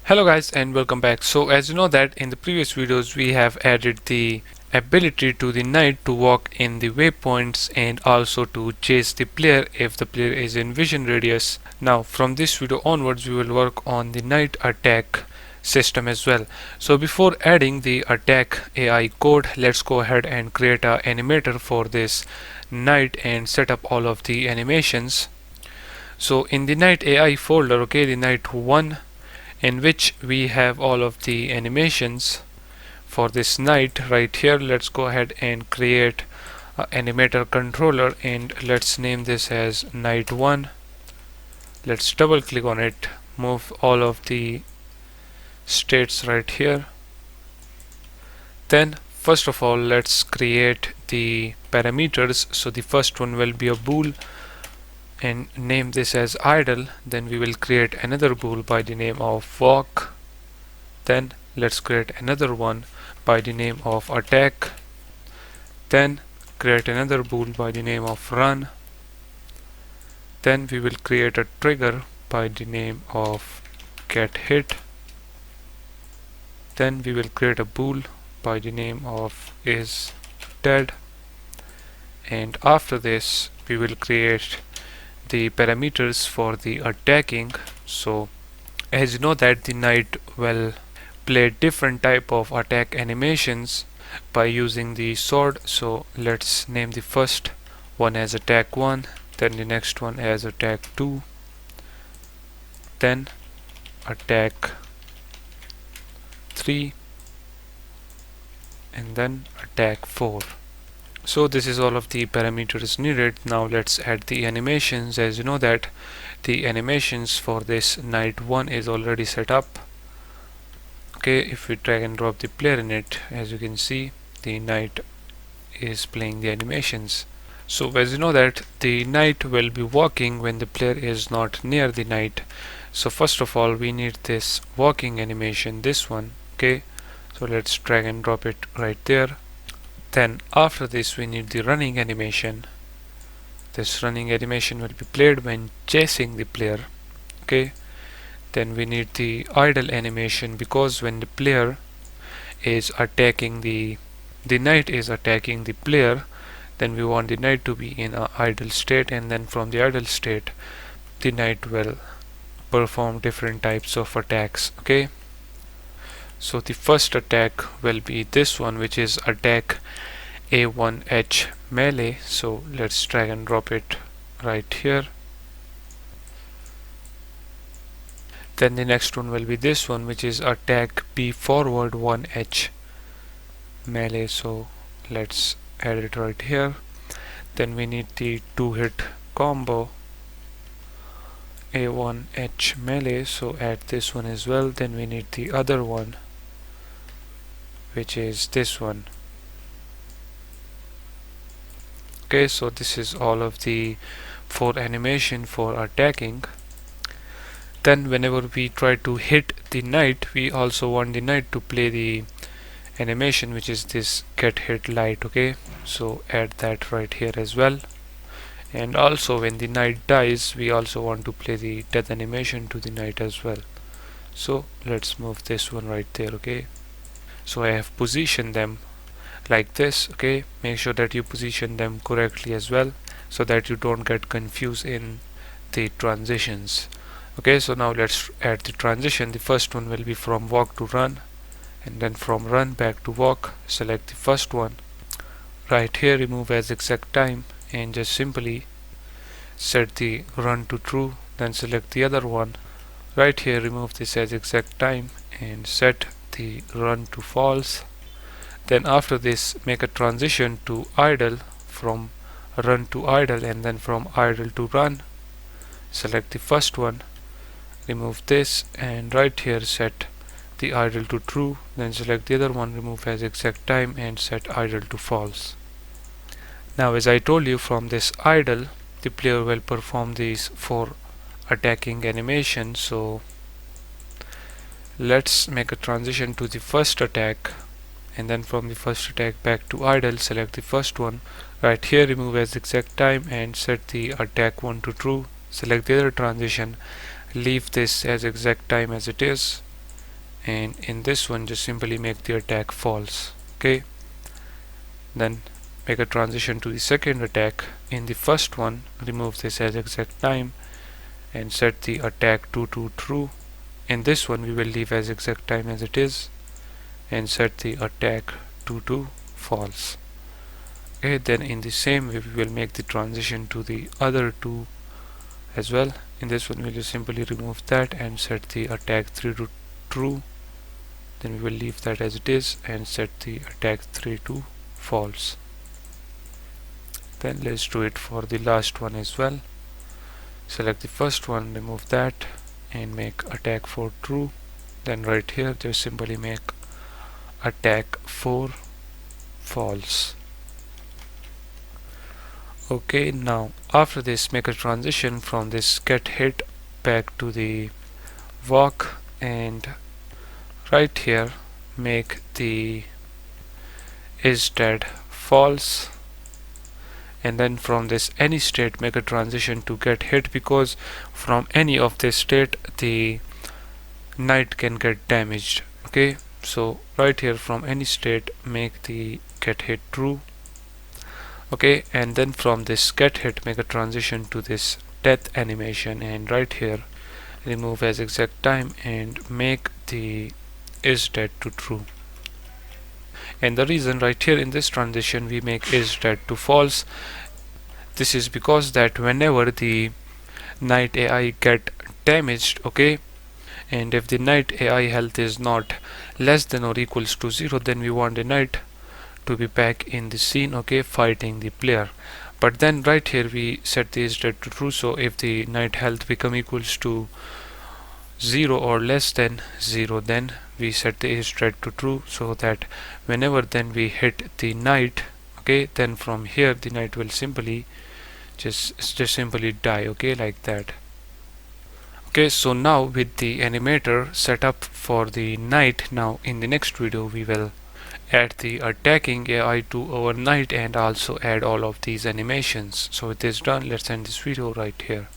Hello guys and welcome back. So as you know that in the previous videos we have added the ability to the knight to walk in the waypoints and also to chase the player if the player is in vision radius. Now from this video onwards we will work on the knight attack system as well. So before adding the attack AI code, let's go ahead and create an animator for this knight and set up all of the animations. So in the knight AI folder, okay, the knight 1, in which we have all of the animations for this knight right here. Let's go ahead and create an animator controller and let's name this as knight 1. Let's double click on it, move all of the states right here. Then first of all let's create the parameters. So the first one will be a bool and name this as idle. Then we will create another bool by the name of walk. Then let's create another one by the name of attack. Then create another bool by the name of run. Then we will create a trigger by the name of get hit. Then we will create a bool by the name of is dead. And after this we will create the parameters for the attacking. So as you know that the knight will play different type of attack animations by using the sword. So let's name the first one as attack 1, then the next one as attack 2, then attack 3, and then attack 4. So this is all of the parameters needed. Now let's add the animations. As you know that the animations for this knight 1 is already set up. Okay, if we drag and drop the player in it, as you can see the knight is playing the animations. So as you know that the knight will be walking when the player is not near the knight. So first of all we need this walking animation, this one. Okay, so let's drag and drop it right there. Then after this we need the running animation. This running animation will be played when chasing the player. Okay, then we need the idle animation, because when the player is attacking the knight is attacking the player, then we want the knight to be in an idle state, and then from the idle state the knight will perform different types of attacks. Okay, so the first attack will be this one, which is attack A1H melee. So let's drag and drop it right here. Then the next one will be this one, which is attack B forward 1H melee. So let's add it right here. Then we need the 2-hit combo A1H melee, so add this one as well. Then we need the other one, which is this one. Okay, so this is all of the 4 animation for attacking. Then whenever we try to hit the knight, we also want the knight to play the animation, which is this get hit light. Okay, so add that right here as well. And also when the knight dies, we also want to play the death animation to the knight as well. So let's move this one right there. Okay, so I have positioned them like this. Okay, make sure that you position them correctly as well, so that you don't get confused in the transitions. Okay, so now let's add the transition. The first one will be from walk to run, and then from run back to walk. Select the first one right here, remove as exact time, and just simply set the run to true. Then select the other one right here, remove this as exact time, and set the run to false. Then after this make a transition to idle, from run to idle, and then from idle to run. Select the first one, remove this, and right here set the idle to true. Then select the other one, remove as exact time, and set idle to false. Now as I told you, from this idle the player will perform these 4 attacking animations. So let's make a transition to the first attack, and then from the first attack back to idle. Select the first one right here, remove as exact time, and set the attack 1 to true. Select the other transition, leave this as exact time as it is, and in this one just simply make the attack false. Okay, then make a transition to the second attack. In the first one, remove this as exact time and set the attack to true. In this one we will leave as exact time as it is and set the attack to false. Okay, then in the same way we will make the transition to the other two as well. In this one we will just simply remove that and set the attack 3 to true. Then we will leave that as it is and set the attack 3 to false. Then let's do it for the last one as well. Select the first one, remove that and make attack 4 true. Then right here just simply make attack 4 false. Okay, now after this make a transition from this get hit back to the walk, and right here make the is dead false, and then from this any state make a transition to get hit, because from any of this state the knight can get damaged. Okay, so right here from any state make the get hit true. Okay, and then from this get hit make a transition to this death animation, and right here remove as exact time and make the is dead to true. And the reason right here in this transition we make is dead to false, this is because that whenever the knight AI get damaged, okay, and if the knight AI health is not less than or equals to 0, then we want the knight to be back in the scene, okay, fighting the player. But then right here we set the is dead to true, so if the knight health become equals to 0 or less than 0, then we set the is dead to true, so that whenever then we hit the knight, okay, then from here the knight will simply just simply die, okay, like that. Okay, so now with the animator set up for the knight, now in the next video we will add the attacking AI to our knight and also add all of these animations. So with this done, let's end this video right here.